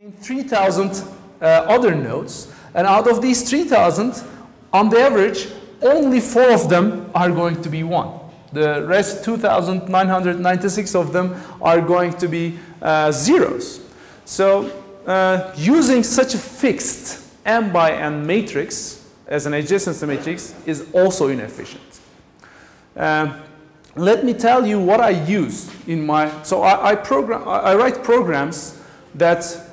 3,000 other nodes, and out of these 3,000, on the average, only 4 of them are going to be 1. The rest, 2,996 of them, are going to be zeros. So using such a fixed m by n matrix as an adjacency matrix is also inefficient. Let me tell you what I use in my, so I write programs that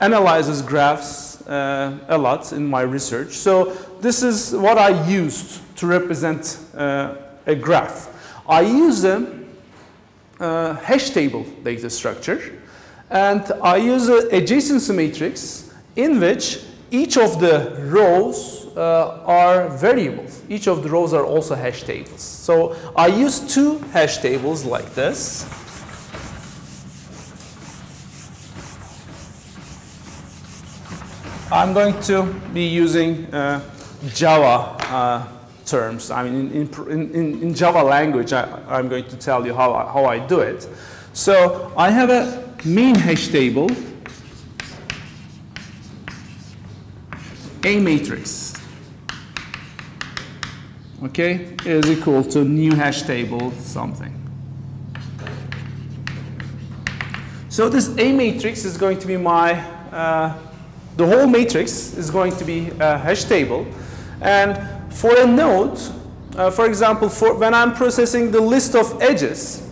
analyzes graphs a lot in my research. So this is what I used to represent a graph. I use a hash table data structure, and I use an adjacency matrix in which each of the rows are variables. Each of the rows are also hash tables. So I use 2 hash tables like this. I'm going to be using Java terms. I mean, in Java language, I'm going to tell you how I do it. So I have a main hash table, A matrix, okay, is equal to new hash table something. So this A matrix is going to be my the whole matrix is going to be a hash table, and for a node, for example, when I'm processing the list of edges,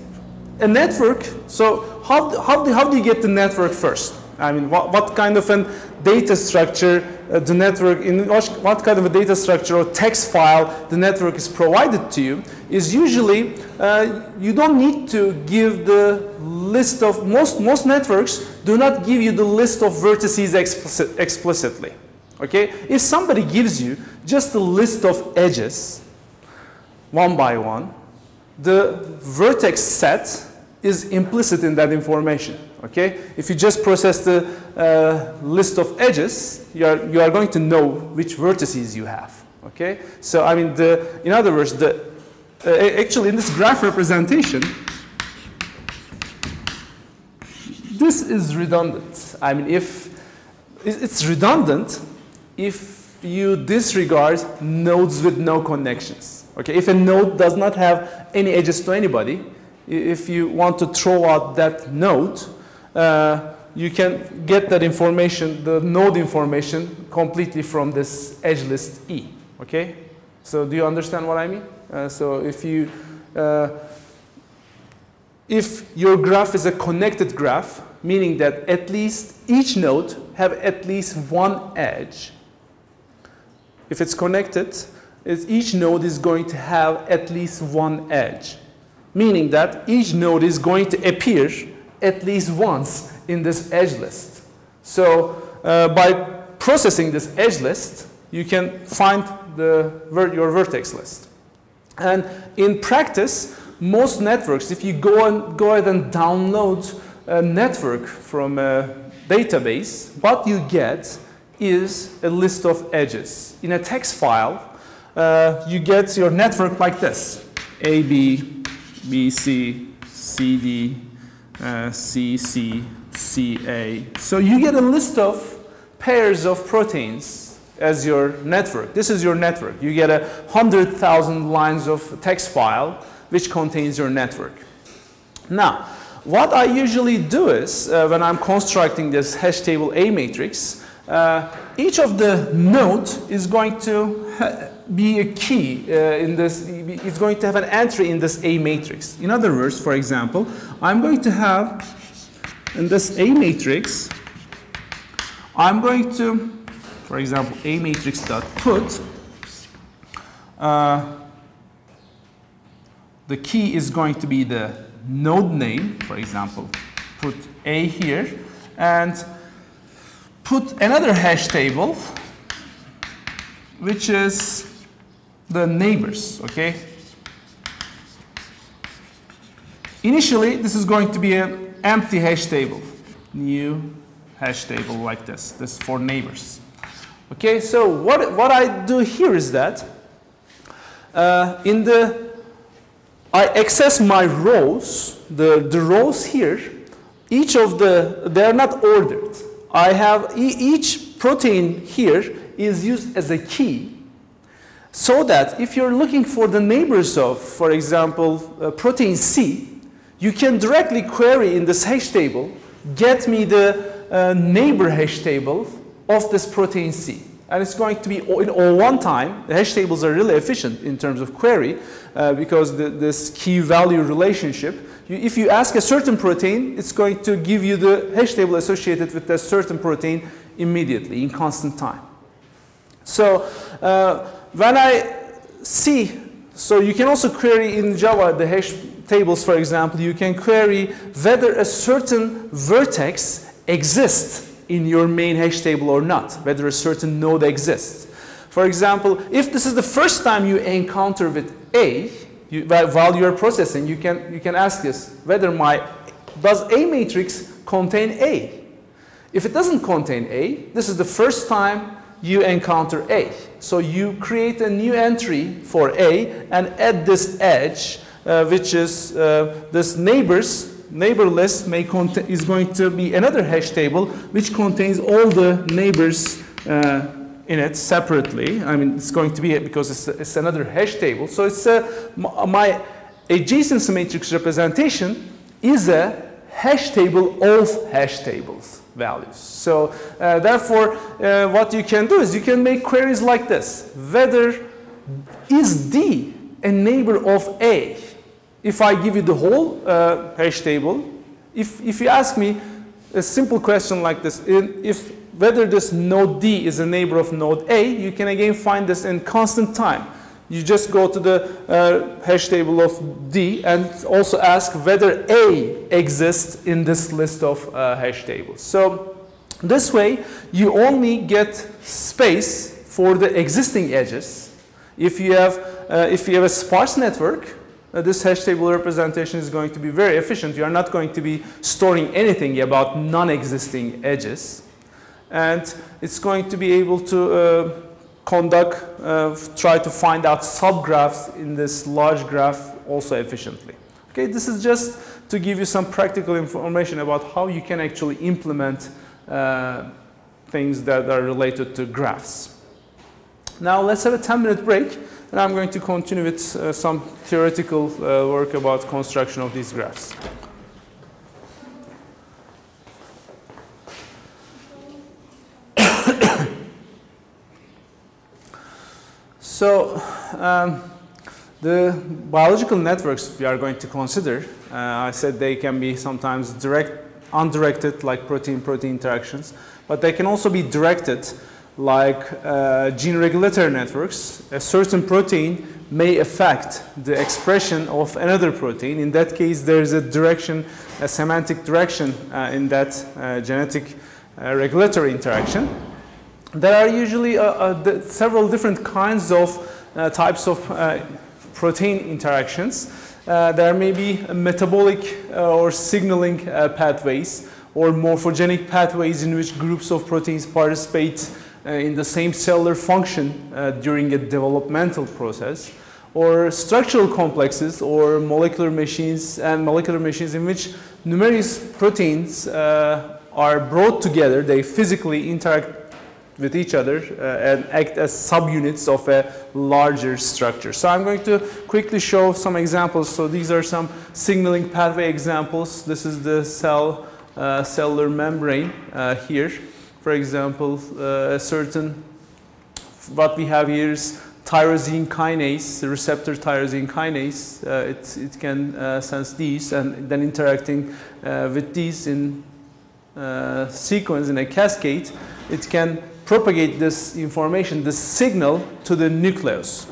a network. So how do you get the network first? I mean, what kind of a data structure the network, in what kind of a data structure or text file the network is provided to you is usually, you don't need to give the list of, most networks do not give you the list of vertices explicitly, okay? If somebody gives you just a list of edges, one by one, the vertex set is implicit in that information. Okay, if you just process the list of edges, you are going to know which vertices you have. Okay, so I mean, in other words, actually in this graph representation, this is redundant. I mean, if it's redundant, if you disregard nodes with no connections. Okay, if a node does not have any edges to anybody, if you want to throw out that node, you can get that information, the node information, completely from this edge list E. Okay? So do you understand what I mean? So if your graph is a connected graph, meaning that at least each node have at least one edge. If it's connected, each node is going to have at least one edge, meaning that each node is going to appear at least once in this edge list. So by processing this edge list, you can find your vertex list. And in practice, most networks, if you go ahead and download a network from a database, what you get is a list of edges. In a text file, you get your network like this: A, B, B, C, C, D, C, C, C, A. So you get a list of pairs of proteins as your network. This is your network. You get 100,000 lines of text file which contains your network. Now, what I usually do is, when I'm constructing this hash table A matrix, each of the node is going to be a key in this, it's going to have an entry in this A matrix. In other words, for example, I'm going to have in this A matrix, I'm going to, for example, A matrix dot put, the key is going to be the node name, for example, put A here, and put another hash table, which is the neighbors, okay? Initially, this is going to be an empty hash table, new hash table like this. This is for neighbors. Okay, so what I do here is that I access my rows, the rows here, each of they are not ordered. I have each protein here is used as a key, so that if you're looking for the neighbors of, for example, protein C, you can directly query in this hash table, get me the neighbor hash table of this protein C. And it's going to be in all one time. The hash tables are really efficient in terms of query because this key value relationship. If you ask a certain protein, it's going to give you the hash table associated with that certain protein immediately in constant time. So when I see, so you can also query in Java the hash tables, for example, you can query whether a certain vertex exists in your main hash table or not, whether a certain node exists. For example, if this is the first time you encounter with A, while you're processing, you can ask this, whether does A matrix contain A? If it doesn't contain A, this is the first time you encounter A. So you create a new entry for A and add this edge, which is this neighbor list is going to be another hash table which contains all the neighbors in it separately. I mean, it's going to be because it's another hash table. So it's my adjacency matrix representation is a hash table of hash tables values. So therefore, what you can do is you can make queries like this. Whether is D a neighbor of A? If I give you the whole hash table, if you ask me a simple question like this, whether this node D is a neighbor of node A, you can again find this in constant time. You just go to the hash table of D and also ask whether A exists in this list of hash tables. So this way, you only get space for the existing edges. If you have a sparse network, this hash table representation is going to be very efficient. You are not going to be storing anything about non-existing edges. And it's going to be able to try to find out subgraphs in this large graph also efficiently. Okay, this is just to give you some practical information about how you can actually implement things that are related to graphs. Now let's have a 10-minute break. And I'm going to continue with some theoretical work about construction of these graphs. So the biological networks we are going to consider, I said they can be sometimes undirected, like protein-protein interactions, but they can also be directed, like gene regulatory networks. A certain protein may affect the expression of another protein. In that case, there is a direction, a semantic direction in that genetic regulatory interaction. There are usually several different kinds of types of protein interactions. There may be metabolic or signaling pathways or morphogenic pathways in which groups of proteins participate in the same cellular function during a developmental process, or structural complexes or molecular machines in which numerous proteins are brought together. They physically interact with each other and act as subunits of a larger structure. So I'm going to quickly show some examples. So these are some signaling pathway examples. This is the cellular membrane here. For example, what we have here is tyrosine kinase, the receptor tyrosine kinase. It can sense these and then interacting with these in sequence, in a cascade, it can propagate this information, this signal to the nucleus.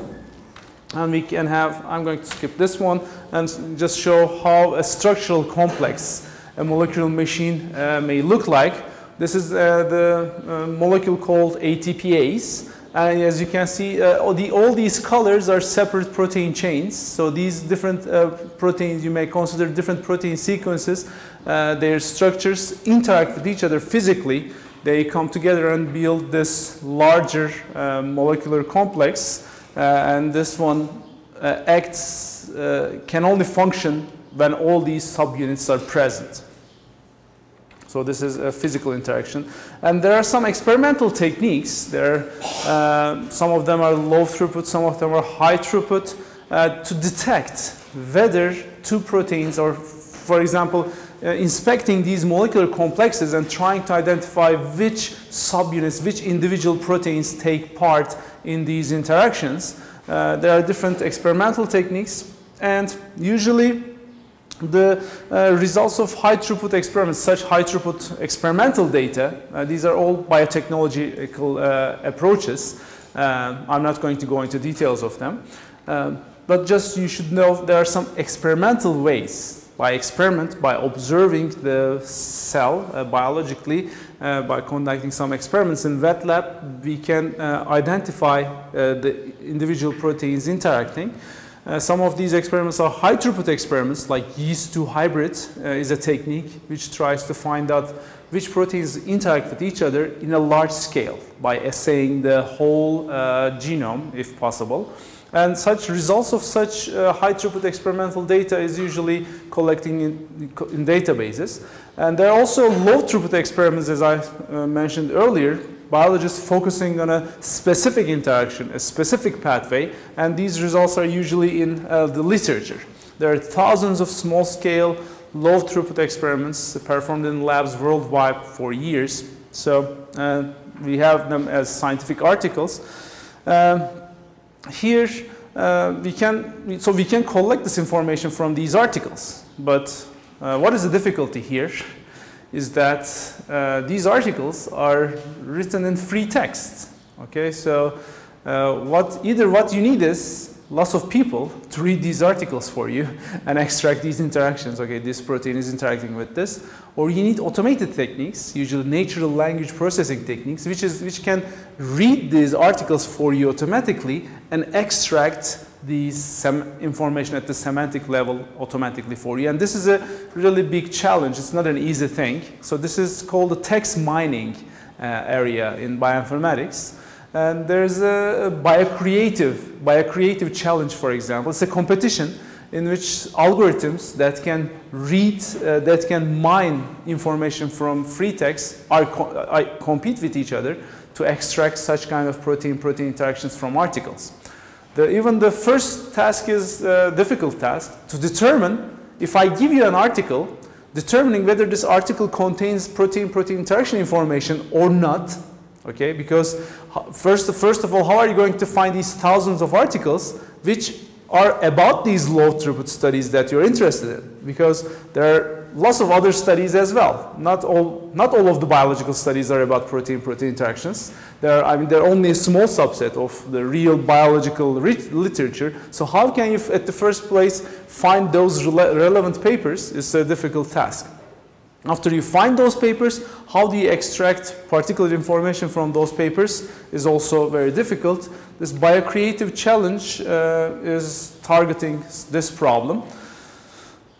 And we can have, I'm going to skip this one and just show how a structural complex, a molecular machine may look like. This is the molecule called ATPase. And as you can see, all these colors are separate protein chains. So these different proteins, you may consider different protein sequences. Their structures interact with each other physically. They come together and build this larger molecular complex. And this one can only function when all these subunits are present. So this is a physical interaction. And there are some experimental techniques. Some of them are low throughput, some of them are high throughput, to detect whether two proteins, or for example, inspecting these molecular complexes and trying to identify which subunits, which individual proteins take part in these interactions. There are different experimental techniques, and usually the results of high throughput experiments, such high throughut experimental data, these are all biotechnological approaches. I'm not going to go into details of them, but just you should know there are some experimental ways. By experiment, by observing the cell biologically, by conducting some experiments in wet lab, we can identify the individual proteins interacting. Some of these experiments are high throughput experiments, like yeast-2 hybrid is a technique which tries to find out which proteins interact with each other in a large scale by assaying the whole genome, if possible. And such results of such high throughput experimental data is usually collecting in databases. And there are also low throughput experiments, as I mentioned earlier, biologists focusing on a specific interaction, a specific pathway, and these results are usually in the literature. There are thousands of small-scale, low throughput experiments performed in labs worldwide for years. So we have them as scientific articles. Here we can collect this information from these articles, but what is the difficulty here is that these articles are written in free text. Okay, so what you need is lots of people to read these articles for you and extract these interactions. Okay, this protein is interacting with this, or you need automated techniques, usually natural language processing techniques, which can read these articles for you automatically and extract these information at the semantic level automatically for you. And this is a really big challenge. It's not an easy thing. So this is called the text mining area in bioinformatics. And there's a biocreative challenge, for example. It's a competition in which algorithms that can read, that can mine information from free text compete with each other to extract such kind of protein-protein interactions from articles. Even the first task is a difficult task to determine, if I give you an article, determining whether this article contains protein-protein interaction information or not. Okay, because first of all, how are you going to find these thousands of articles which are about these low throughput studies that you're interested in? Because there are lots of other studies as well. Not all of the biological studies are about protein-protein interactions. There are only a small subset of the real biological literature. So how can you, at the first place, find those relevant papers? It's a difficult task. After you find those papers, how do you extract particular information from those papers is also very difficult. This biocreative challenge is targeting this problem.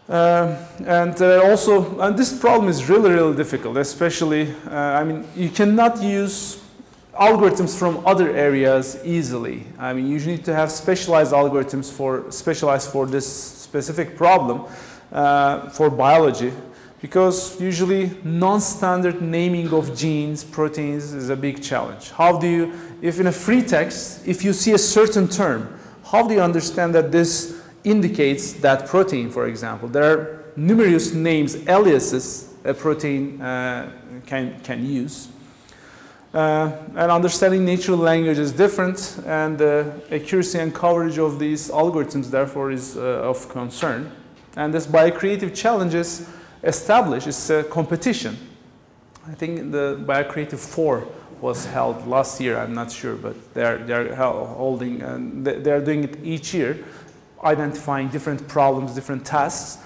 And this problem is really, really difficult, especially, you cannot use algorithms from other areas easily. You need to have specialized algorithms specialized for this specific problem for biology. Because usually non-standard naming of genes, proteins is a big challenge. How do you, if in a free text, if you see a certain term, how do you understand that this indicates that protein, for example? There are numerous names, aliases a protein can use. And understanding natural language is different, and the accuracy and coverage of these algorithms, therefore, is of concern. And this biocreative challenges established, it's a competition. I think the Biocreative 4 was held last year, I'm not sure, but they're holding, and they're doing it each year, identifying different problems, different tasks.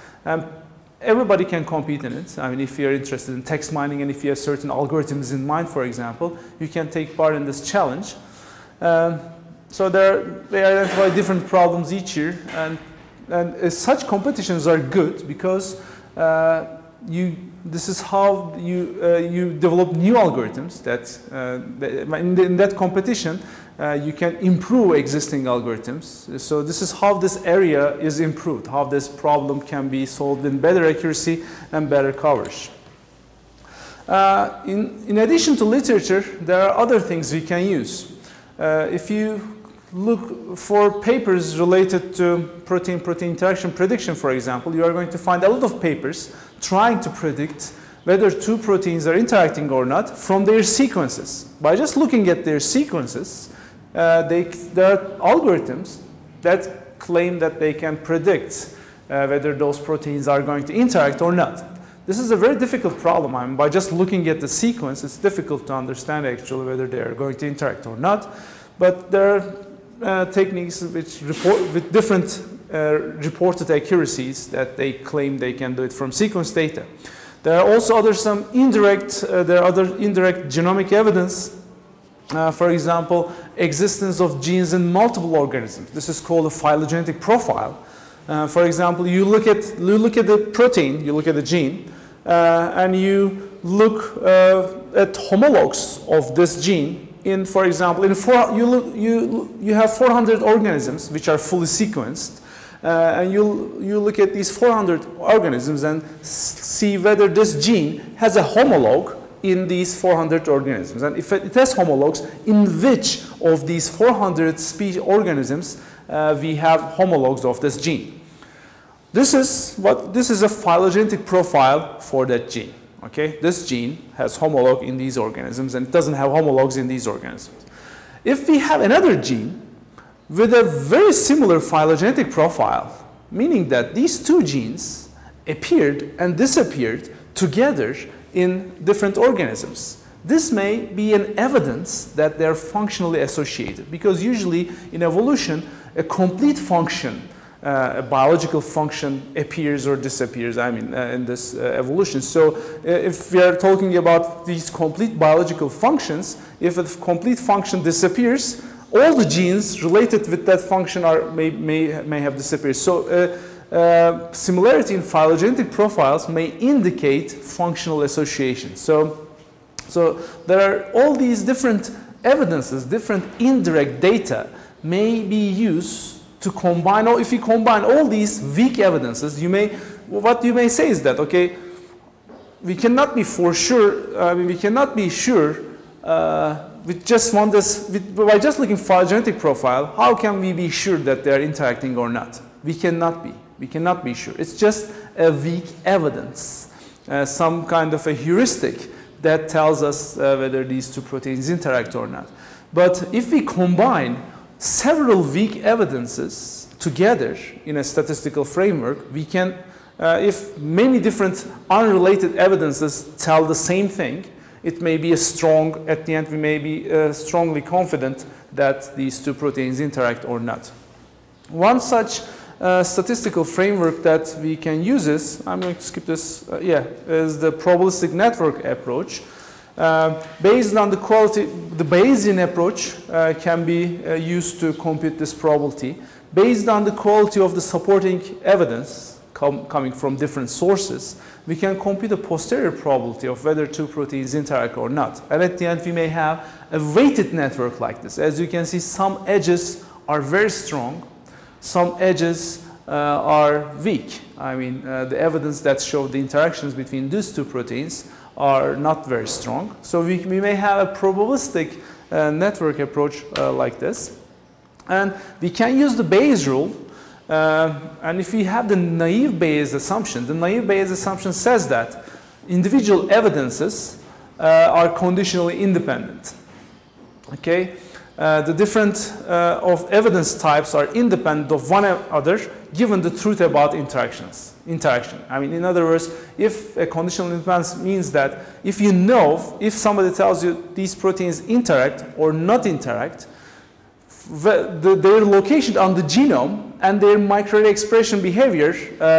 Everybody can compete in it. If you're interested in text mining and if you have certain algorithms in mind, for example, you can take part in this challenge. So they identify different problems each year, and such competitions are good because this is how you develop new algorithms in that competition you can improve existing algorithms. So this is how this area is improved, how this problem can be solved in better accuracy and better coverage. In addition to literature, there are other things we can use. If you look for papers related to protein-protein interaction prediction, for example, you are going to find a lot of papers trying to predict whether two proteins are interacting or not from their sequences. By just looking at their sequences, there are algorithms that claim that they can predict whether those proteins are going to interact or not. This is a very difficult problem. I mean, by just looking at the sequence, it's difficult to understand actually whether they are going to interact or not. But there are techniques which with different reported accuracies that they claim they can do it from sequence data. There are also other indirect genomic evidence. For example, existence of genes in multiple organisms. This is called a phylogenetic profile. For example, you look at the protein, you look at the gene, and you look at homologs of this gene. In, for example, you have 400 organisms which are fully sequenced, and you look at these 400 organisms and see whether this gene has a homolog in these 400 organisms. And if it has homologs, in which of these 400 organisms we have homologs of this gene. This is a phylogenetic profile for that gene. Okay, this gene has homolog in these organisms and it doesn't have homologs in these organisms. If we have another gene with a very similar phylogenetic profile, meaning that these two genes appeared and disappeared together in different organisms, this may be an evidence that they're functionally associated, because usually in evolution a complete function, a biological function appears or disappears, I mean, in this evolution. So if we are talking about these complete biological functions, if a complete function disappears, all the genes related with that function may have disappeared. So similarity in phylogenetic profiles may indicate functional association. So there are all these different evidences, different indirect data may be used to combine, or if you combine all these weak evidences, what you may say is that, okay, we cannot be for sure, we cannot be sure with just by just looking for phylogenetic profile, how can we be sure that they are interacting or not? We cannot be sure. It's just a weak evidence, some kind of a heuristic that tells us whether these two proteins interact or not. But if we combine several weak evidences together in a statistical framework, we can, if many different unrelated evidences tell the same thing, it may be at the end we may be strongly confident that these two proteins interact or not. One such statistical framework that we can use is, I'm going to skip this, is the probabilistic network approach. Based on the quality, the Bayesian approach can be used to compute this probability. Based on the quality of the supporting evidence coming from different sources, we can compute a posterior probability of whether two proteins interact or not. And at the end, we may have a weighted network like this. As you can see, some edges are very strong, some edges are weak. I mean, the evidence that showed the interactions between these two proteins are not very strong. So we may have a probabilistic network approach like this. And we can use the Bayes rule. And if we have the naive Bayes assumption, the naive Bayes assumption says that individual evidences are conditionally independent. Okay? The different of evidence types are independent of one another given the truth about interaction. I mean, in other words, if a conditional independence means that if you know, if somebody tells you these proteins interact or not interact, their location on the genome and their microarray expression behavior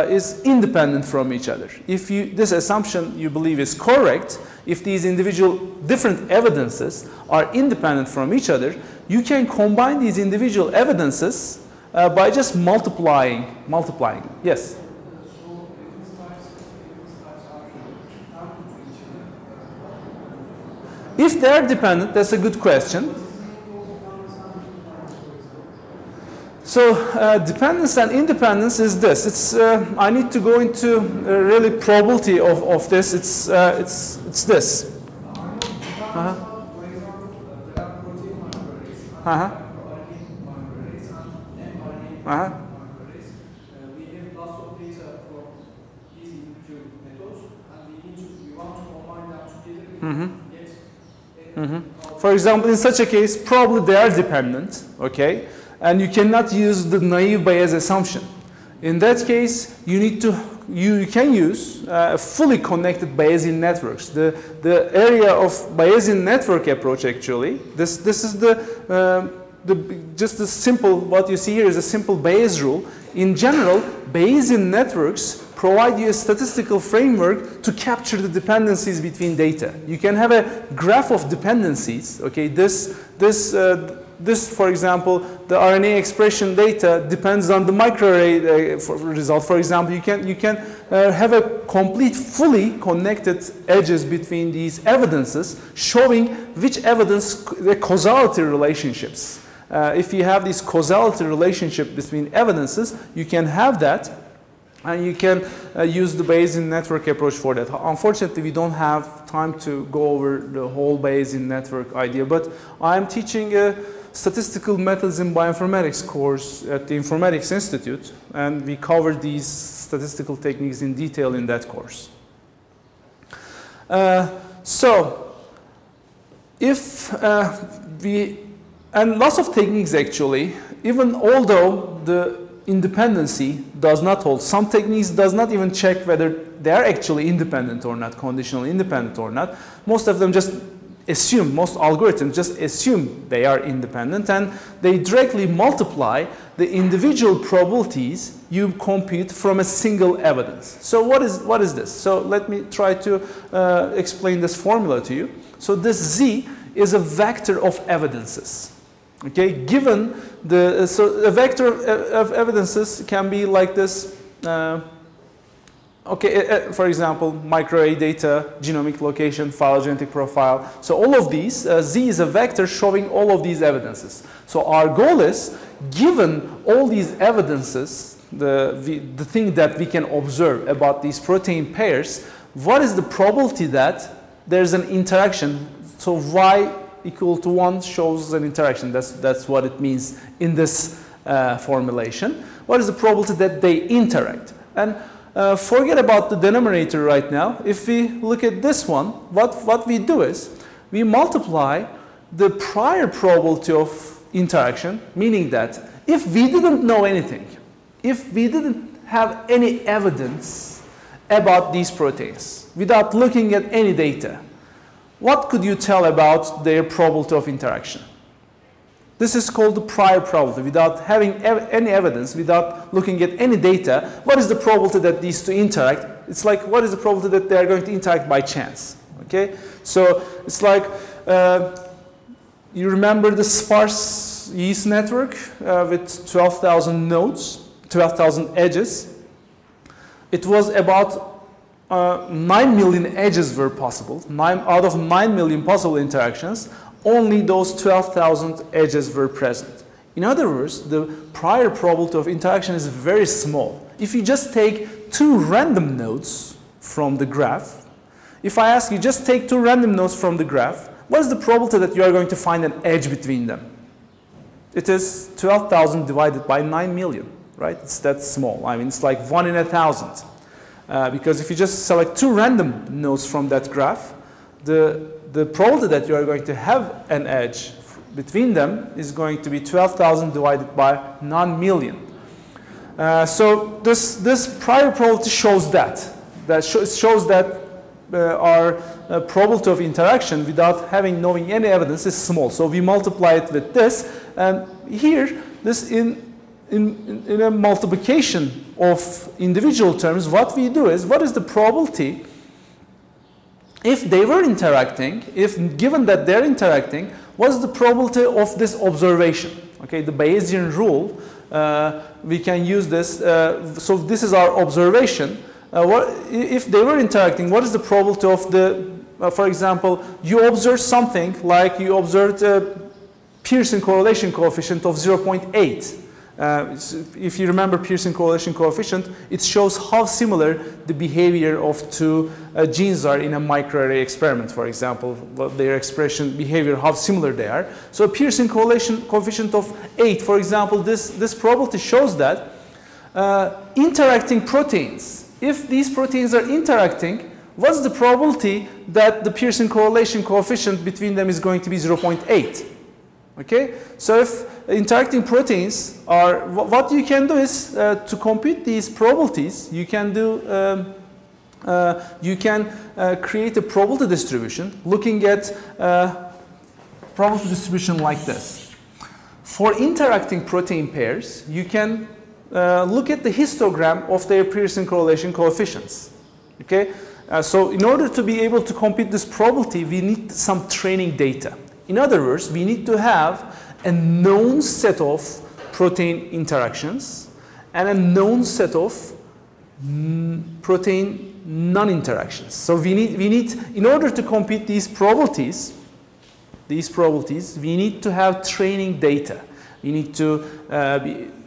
is independent from each other. If this assumption you believe is correct, if these individual different evidences are independent from each other, you can combine these individual evidences by just multiplying. Yes? If they are dependent, that's a good question. So dependence and independence is this. It's I need to go into really probability of this. It's It's this. We have lots of data from these individual methods, and we want to combine them together to get For example, in such a case, probably they are dependent, okay? And you cannot use the naive Bayes assumption. In that case, you can use fully connected Bayesian networks. The area of Bayesian network approach, actually, this is just a simple, what you see here is a simple Bayes rule. In general, Bayesian networks provide you a statistical framework to capture the dependencies between data. You can have a graph of dependencies. Okay, this, for example, the RNA expression data depends on the microarray result. For example, you can have a complete, fully connected edges between these evidences, showing which evidence the causality relationships. If you have this causality relationship between evidences, you can have that, and you can use the Bayesian network approach for that. Unfortunately, we don't have time to go over the whole Bayesian network idea, but I'm teaching a statistical methods in bioinformatics course at the Informatics Institute, and we cover these statistical techniques in detail in that course. And lots of techniques actually, even although the independency does not hold, some techniques does not even check whether they are actually independent or not, conditionally independent or not. Most of them just assume, most algorithms just assume they are independent, and they directly multiply the individual probabilities you compute from a single evidence. So what is this? So let me try to explain this formula to you. So this Z is a vector of evidences. Okay, given the, so a vector of evidences can be like this. For example, microarray data, genomic location, phylogenetic profile. So all of these, Z is a vector showing all of these evidences. So our goal is, given all these evidences, the thing that we can observe about these protein pairs, what is the probability that there's an interaction? So Y equal to 1 shows an interaction. That's what it means in this formulation. What is the probability that they interact? And forget about the denominator right now. If we look at this one, what we do is we multiply the prior probability of interaction, meaning that if we didn't know anything, if we didn't have any evidence about these proteins, without looking at any data, what could you tell about their probability of interaction? This is called the prior probability. Without having any evidence, without looking at any data, what is the probability that these two interact? It's like, what is the probability that they are going to interact by chance? Okay? So it's like, you remember the sparse yeast network with 12,000 nodes, 12,000 edges? It was about 9 million edges were possible. Out of 9 million possible interactions, only those 12,000 edges were present. In other words, the prior probability of interaction is very small. If you just take 2 random nodes from the graph, if I ask you just take 2 random nodes from the graph, what is the probability that you are going to find an edge between them? It is 12,000 divided by 9 million, right? It's that small. I mean, it's like 1 in 1,000. Because if you just select 2 random nodes from that graph, the probability that you are going to have an edge between them is going to be 12,000 divided by 9 million. So this prior probability shows that. It shows that our probability of interaction without knowing any evidence is small. So we multiply it with this, and here, this in a multiplication of individual terms, what we do is, what is the probability if they were interacting, if given that they're interacting, what's the probability of this observation? Okay, the Bayesian rule, we can use this. So this is our observation. If they were interacting, what is the probability of the, for example, you observe something like you observed a Pearson correlation coefficient of 0.8. If you remember Pearson correlation coefficient, it shows how similar the behavior of two genes are in a microarray experiment, for example, their expression behavior, how similar they are. So a Pearson correlation coefficient of 8, for example, this probability shows that interacting proteins, if these proteins are interacting, what's the probability that the Pearson correlation coefficient between them is going to be 0.8? Okay, so if interacting proteins are, what you can do is to compute these probabilities, you can do, create a probability distribution looking at probability distribution like this. For interacting protein pairs, you can look at the histogram of their Pearson correlation coefficients. Okay, so in order to be able to compute this probability, we need some training data. In other words, we need to have a known set of protein interactions and a known set of protein non-interactions. So we need, in order to compute these probabilities, we need to have training data. We need to,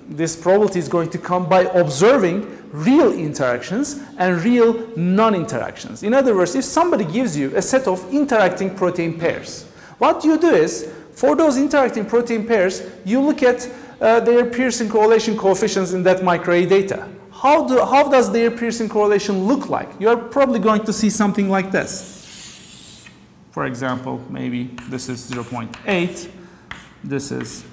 this probability is going to come by observing real interactions and real non-interactions. In other words, if somebody gives you a set of interacting protein pairs, what you do is, for those interacting protein pairs, you look at their Pearson correlation coefficients in that microarray data. How does their Pearson correlation look like? You are probably going to see something like this. For example, maybe this is 0.8, this is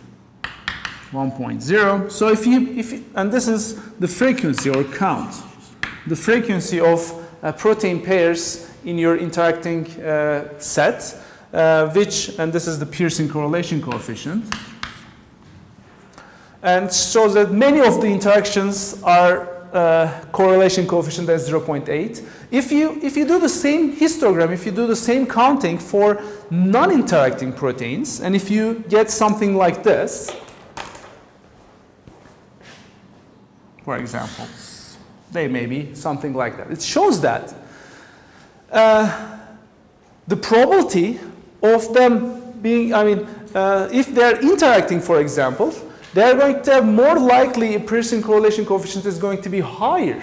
1.0. So if you, and this is the frequency or count, the frequency of protein pairs in your interacting set. And this is the Pearson correlation coefficient, and shows that many of the interactions are correlation coefficient as 0.8. If you do the same histogram, if you do the same counting for non-interacting proteins, and if you get something like this, for example, they may be something like that. It shows that the probability of them being, if they're interacting, for example, they're going to have more likely a Pearson correlation coefficient is going to be higher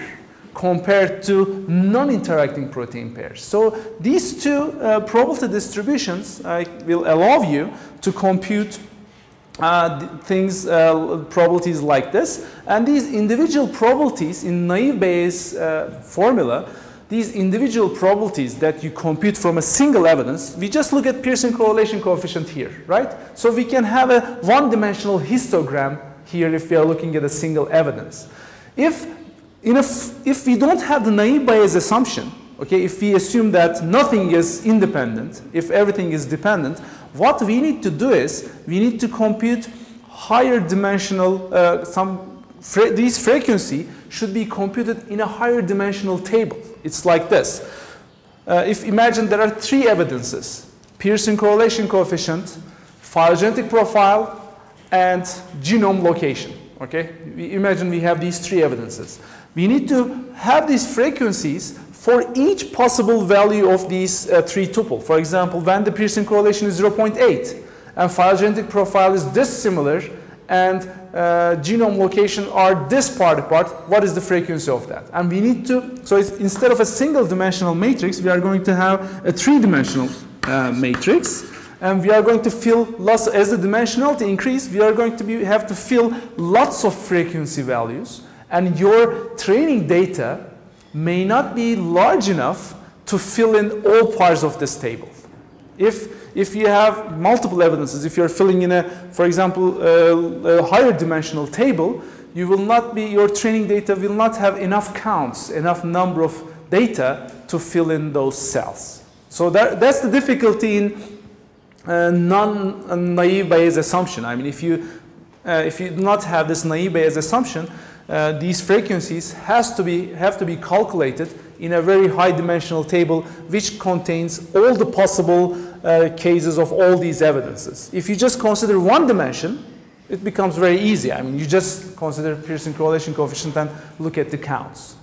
compared to non-interacting protein pairs. So these two probability distributions will allow you to compute probabilities like this. And these individual probabilities in naive Bayes formula, these individual probabilities that you compute from a single evidence, we just look at Pearson correlation coefficient here, right? So we can have a one-dimensional histogram here if we are looking at a single evidence. If we don't have the naive Bayes assumption, okay, if we assume that nothing is independent, if everything is dependent, what we need to do is we need to compute higher dimensional, these frequency should be computed in a higher dimensional table. It's like this. Imagine there are three evidences: Pearson correlation coefficient, phylogenetic profile, and genome location. Okay? Imagine we have these three evidences. We need to have these frequencies for each possible value of these three tuple. For example, when the Pearson correlation is 0.8 and phylogenetic profile is dissimilar and genome location are this part apart, what is the frequency of that? And we need to, so instead of a single dimensional matrix, we are going to have a three-dimensional matrix, and we are going to fill lots, as the dimensionality increase, we are going to have to fill lots of frequency values, and your training data may not be large enough to fill in all parts of this table. If you have multiple evidences, if you're filling in for example, a higher dimensional table, you will not be, your training data will not have enough counts, enough number of data to fill in those cells. So that's the difficulty in non-naive Bayes assumption. I mean, if you do not have this naive Bayes assumption, these frequencies have to be calculated in a very high dimensional table which contains all the possible cases of all these evidences. If you just consider one dimension, it becomes very easy. I mean, you just consider Pearson correlation coefficient and look at the counts.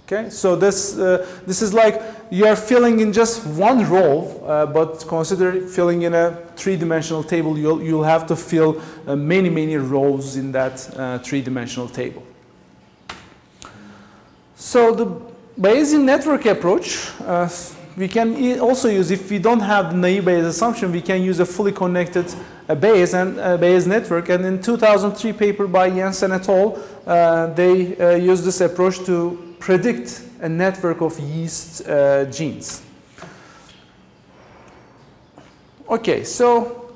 Okay, so this is like you are filling in just one row, but consider filling in a three-dimensional table, you'll have to fill many rows in that three-dimensional table. So the Bayesian network approach, we can also use, if we don't have the naive Bayes assumption, we can use a fully connected Bayes and Bayes network. And in 2003 paper by Jensen et al., they used this approach to predict a network of yeast genes. Okay, so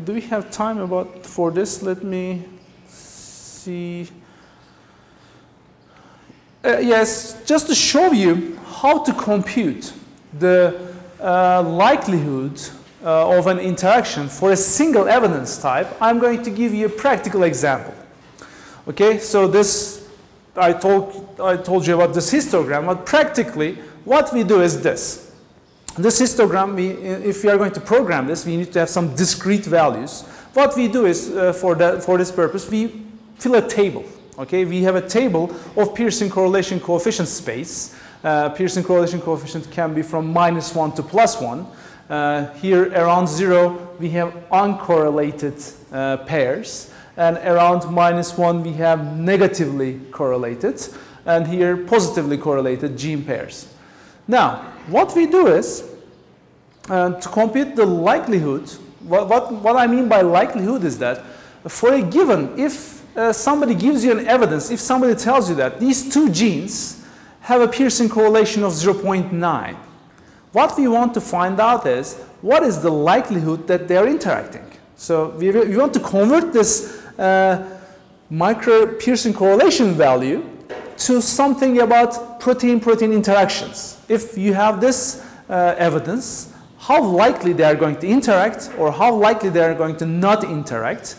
do we have time for this? Let me see. Yes, just to show you how to compute the likelihood of an interaction for a single evidence type, I'm going to give you a practical example. Okay, so this, I told you about this histogram, but practically what we do is this. This histogram, if we are going to program this, we need to have some discrete values. What we do is, for this purpose, we fill a table. Okay, we have a table of Pearson correlation coefficient space. Pearson correlation coefficient can be from -1 to +1. Here around 0 we have uncorrelated pairs, and around -1 we have negatively correlated, and here positively correlated gene pairs. Now what we do is to compute the likelihood. What I mean by likelihood is that for a given, if somebody gives you an evidence, if somebody tells you that these two genes have a Pearson correlation of 0.9, what we want to find out is what is the likelihood that they're interacting. So we want to convert this micro Pearson correlation value to something about protein-protein interactions. If you have this evidence, how likely they are going to interact or how likely they are going to not interact.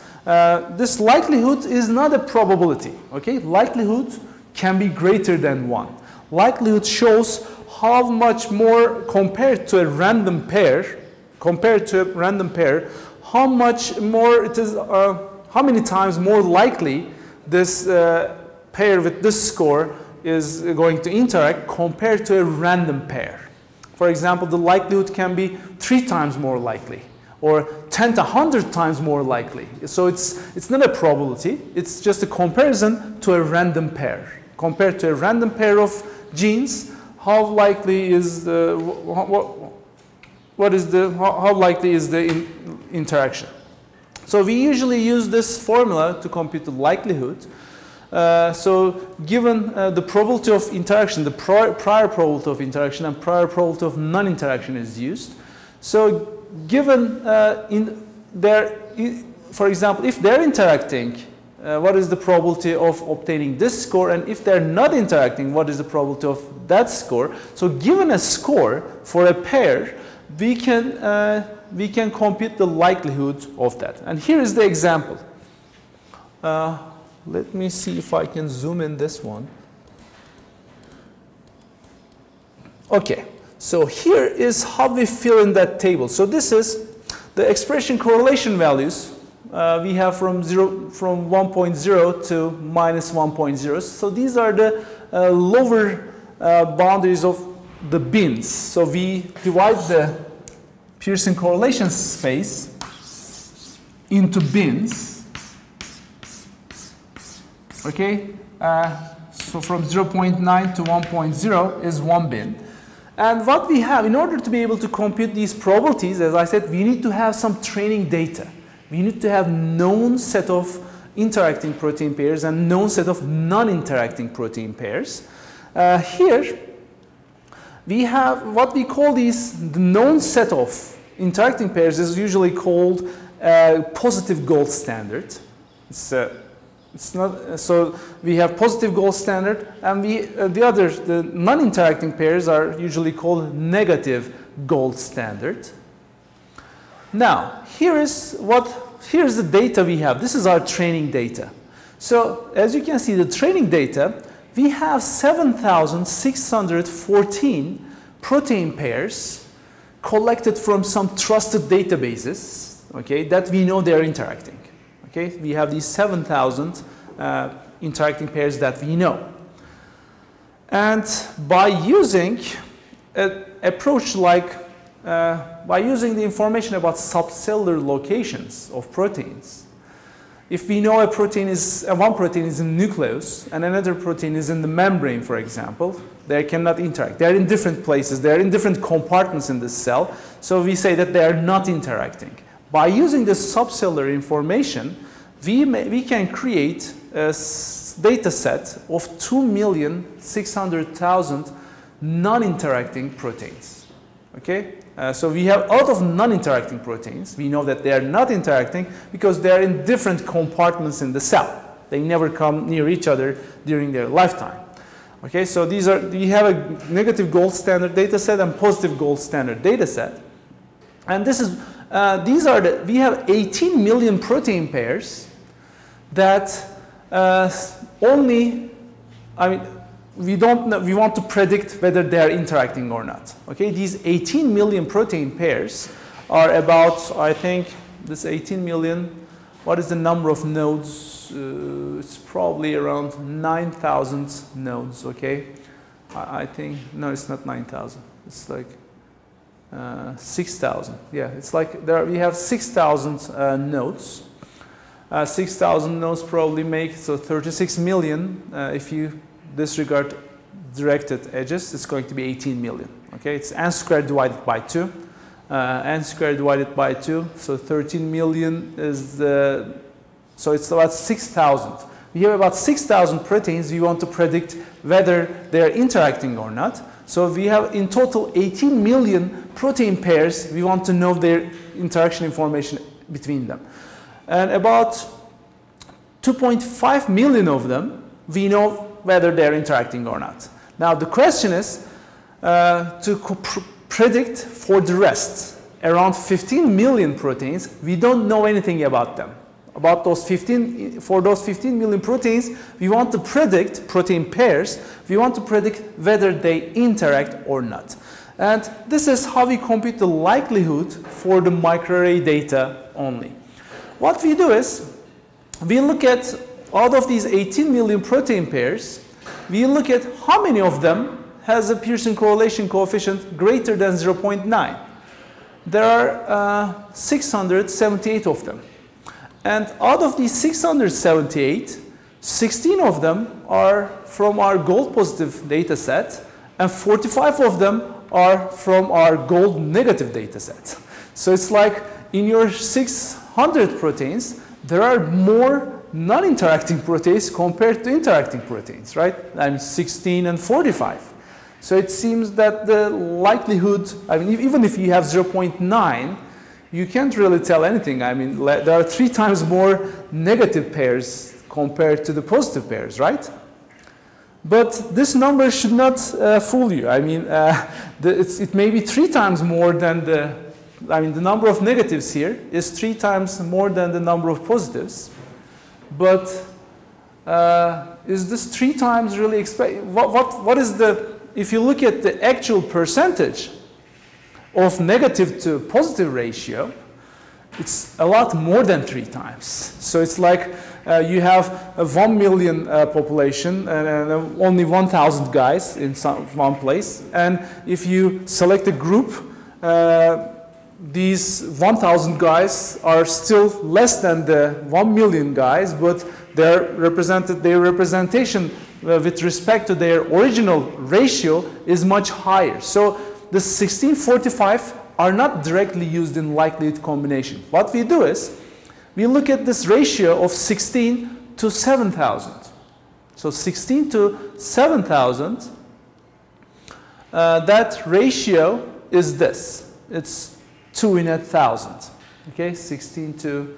This likelihood is not a probability, okay? Likelihood can be greater than 1. Likelihood shows how much more compared to a random pair, how much more it is, how many times more likely this pair with this score is going to interact compared to a random pair. For example, the likelihood can be 3 times more likely, or 10 to 100 times more likely. So it's not a probability, it's just a comparison to a random pair. Compared to a random pair of genes, how likely is the, how likely is the interaction? So we usually use this formula to compute the likelihood. So given the probability of interaction, the prior probability of interaction and prior probability of non-interaction is used. So given for example, if they're interacting, what is the probability of obtaining this score? And if they're not interacting, what is the probability of that score? So given a score for a pair, we can compute the likelihood of that. And here is the example. Let me see if I can zoom in this one. Okay. So here is how we fill in that table. So this is the expression correlation values. We have from 1.0 to -1.0. So these are the lower boundaries of the bins. So we divide the Pearson correlation space into bins. Okay, so from 0.9 to 1.0 is one bin. And what we have, in order to be able to compute these probabilities, as I said, we need to have some training data. We need to have known set of interacting protein pairs and known set of non-interacting protein pairs. Here, we have what we call the known set of interacting pairs is usually called positive gold standard. It's not, so we have positive gold standard, and the non-interacting pairs are usually called negative gold standard. Now, here's the data we have. This is our training data. So, as you can see, the training data, we have 7,614 protein pairs collected from some trusted databases, okay, that we know they're interacting. Okay, we have these 7,000 interacting pairs that we know. And by using an approach like by using the information about subcellular locations of proteins. If we know a protein is, one protein is in the nucleus and another protein is in the membrane, for example, they cannot interact. They are in different places. They are in different compartments in the cell. So we say that they are not interacting. By using this subcellular information, we can create a data set of 2,600,000 non-interacting proteins. Okay? So we have a lot of non-interacting proteins. We know that they are not interacting because they are in different compartments in the cell. They never come near each other during their lifetime. Okay, so we have a negative gold standard data set and positive gold standard data set. And this is, we have 18 million protein pairs that we want to predict whether they are interacting or not. Okay, these 18 million protein pairs are about, I think, this 18 million, what is the number of nodes? It's probably around 9,000 nodes, okay? I think, no, it's not 9,000. It's like 6,000. Yeah, it's like we have 6,000 nodes. 6,000 nodes probably make, so 36 million if you disregard directed edges, it's going to be 18 million. Okay, it's n squared divided by 2. N squared divided by 2, so 13 million is the, so it's about 6,000. We have about 6,000 proteins we want to predict whether they are interacting or not. So we have in total 18 million protein pairs we want to know their interaction information between them. And about 2.5 million of them we know whether they're interacting or not. Now the question is to predict for the rest, around 15 million proteins, we don't know anything about them. About those 15, for those 15 million proteins, we want to predict protein pairs, we want to predict whether they interact or not. And this is how we compute the likelihood for the microarray data only. What we do is, we look at out of these 18 million protein pairs, we look at how many of them has a Pearson correlation coefficient greater than 0.9. There are 678 of them. And out of these 678, 16 of them are from our gold positive data set, and 45 of them are from our gold negative data set. So it's like in your 600 proteins, there are more non-interacting proteins compared to interacting proteins, right? I'm 16 and 45. So it seems that the likelihood, I mean, even if you have 0.9, you can't really tell anything. I mean, there are 3 times more negative pairs compared to the positive pairs, right? But this number should not fool you. I mean, it may be 3 times more than the number of negatives here is 3 times more than the number of positives. But is this 3 times really what is the, if you look at the actual percentage of negative to positive ratio, it's a lot more than 3 times. So it's like you have a 1 million population and only 1,000 guys in one place. And if you select a group, these 1,000 guys are still less than the 1 million guys, but their representation with respect to their original ratio is much higher. So the 1645 are not directly used in likelihood combination. What we do is we look at this ratio of 16 to 7,000. So 16 to 7,000, that ratio is this. It's 2 in 1,000. Okay, 16 to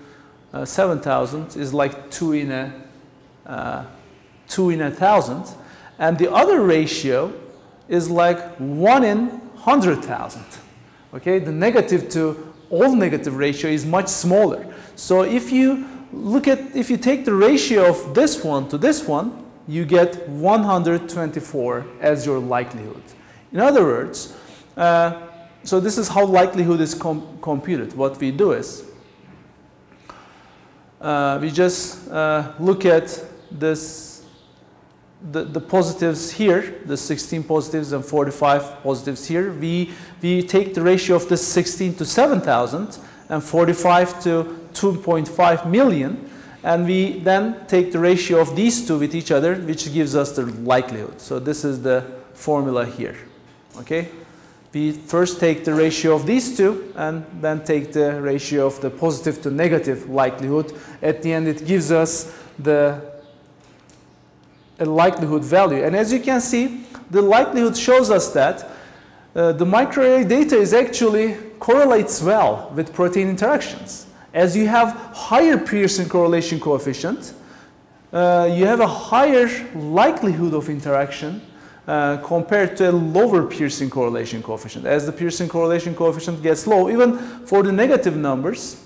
7,000 is like 2 in 1,000. And the other ratio is like 1 in 100,000. Okay, the negative to all negative ratio is much smaller. So if you look at, if you take the ratio of this one to this one, you get 124 as your likelihood. In other words, so this is how likelihood is computed. What we do is we just look at this the positives here, the 16 positives and 45 positives here, we take the ratio of the 16 to 7,000 and 45 to 2.5 million, and we then take the ratio of these two with each other, which gives us the likelihood. So this is the formula here. Okay? We first take the ratio of these two and then take the ratio of the positive to negative likelihood. At the end, it gives us a likelihood value. And as you can see, the likelihood shows us that the microarray data is actually correlates well with protein interactions. As you have higher Pearson correlation coefficient, you have a higher likelihood of interaction compared to a lower Pearson correlation coefficient. As the Pearson correlation coefficient gets low, even for the negative numbers,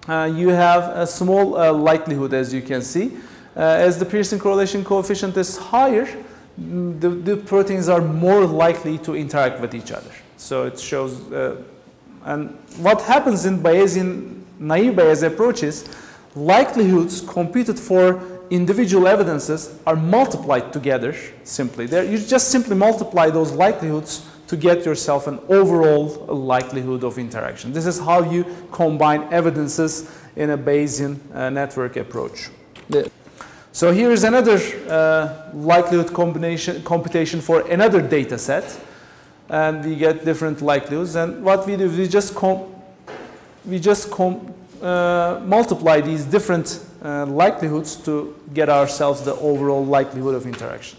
you have a small likelihood, as you can see. As the Pearson correlation coefficient is higher, the proteins are more likely to interact with each other. So it shows, and what happens in Bayesian, naive Bayesian approaches, likelihoods computed for individual evidences are multiplied together simply. You just simply multiply those likelihoods to get yourself an overall likelihood of interaction. This is how you combine evidences in a Bayesian network approach. So here is another likelihood computation for another data set, and we get different likelihoods. And what we do, we just multiply these different likelihoods to get ourselves the overall likelihood of interaction.